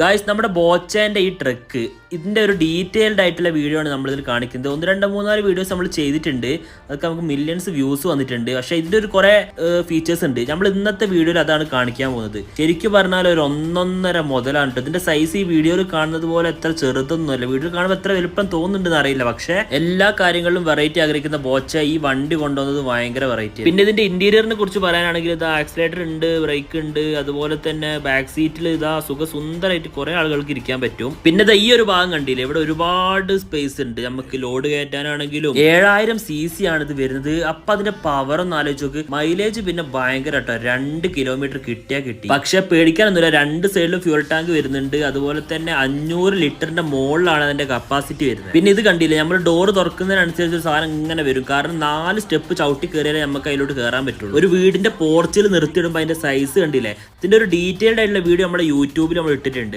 Guys, നമ്മുടെ ബോച്ചേൻ്റെ ഈ truck ഇതിൻ്റെ ഒരു ഡീറ്റെയിൽഡ് ആയിട്ടുള്ള വീഡിയോ ആണ് നമ്മളിതിൽ കാണിക്കുന്നത്. 1, 2, 3, 4 വീഡിയോസ് നമ്മൾ ചെയ്തിട്ടുണ്ട്. അതൊക്കെ നമുക്ക് മില്യൺസ് വ്യൂസ് വന്നിട്ടുണ്ട്. പക്ഷേ ഇതിൻ്റെ ഒരു കുറേ ഫീച്ചേഴ്സ് ഉണ്ട്. നമ്മൾ ഇന്നത്തെ വീഡിയോയിൽ അതാണ് കാണിക്കാൻ പോകുന്നത്. ശരിക്കും പറഞ്ഞാൽ ഒരു 1.5 മുതലാണ് കേട്ടോ. ഇതിൻ്റെ സൈസ് ഈ വീഡിയോയിൽ കാണുന്നത് പോലെ എത്ര ചെറുതൊന്നുമല്ല. വീഡിയോയിൽ കാണുമ്പോൾ എത്ര വലുപ്പം തോന്നുന്നുണ്ടെന്ന് അറിയില്ല. പക്ഷേ എല്ലാ കാര്യങ്ങളിലും വെറൈറ്റി ആഗ്രഹിക്കുന്ന ബോച്ച ഈ വണ്ടി കൊണ്ടുവന്നത് ഭയങ്കര വെറൈറ്റി. പിന്നെ ഇതിൻ്റെ ഇന്റീരിയറിനെ കുറിച്ച് പറയാനാണെങ്കിൽ ഇതാ ആക്സിലേറ്റർ ഉണ്ട്, ബ്രേക്ക് ഉണ്ട്, അതുപോലെ തന്നെ ബാക്ക് സീറ്റിൽ ഇതാ സുന്ദരമായിട്ട് കുറെ ആളുകൾക്ക് ഇരിക്കാൻ പറ്റും. പിന്നെ ഈ ഒരു ഭാഗം കണ്ടില്ലേ, ഇവിടെ ഒരുപാട് സ്പേസ് ഉണ്ട്. നമുക്ക് ലോഡ് കയറ്റാനാണെങ്കിലും 7000 cc ആണ് ഇത് വരുന്നത്. അപ്പൊ അതിന്റെ പവർ ഒന്ന് ആലോചിച്ച് നോക്ക്. മൈലേജ് പിന്നെ ഭയങ്കര കേട്ടോ, 2 കിലോമീറ്റർ കിട്ടിയാ കിട്ടി. പക്ഷെ പേടിക്കാനൊന്നുമില്ല, 2 സൈഡിലും ഫ്യൂൽ ടാങ്ക് വരുന്നുണ്ട്. അതുപോലെ തന്നെ 500 ലിറ്ററിന്റെ മുകളിലാണ് അതിന്റെ കപ്പാസിറ്റി വരുന്നത്. പിന്നെ ഇത് കണ്ടില്ലേ, നമ്മൾ ഡോർ തുറക്കുന്നതിനനുസരിച്ച് സാധനം ഇങ്ങനെ വരും. കാരണം 4 സ്റ്റെപ്പ് ചവിട്ടി കയറിയാലേ നമുക്ക് അതിലോട്ട് കയറാൻ പറ്റുള്ളൂ. ഒരു വീടിന്റെ പോർച്ചിൽ നിർത്തിയിടുമ്പോൾ അതിന്റെ സൈസ് കണ്ടില്ലേ. ഇതിന്റെ ഒരു ഡീറ്റെയിൽഡ് ആയിട്ടുള്ള വീഡിയോ നമ്മുടെ യൂട്യൂബിൽ നമ്മൾ ഇട്ടിട്ടുണ്ട്.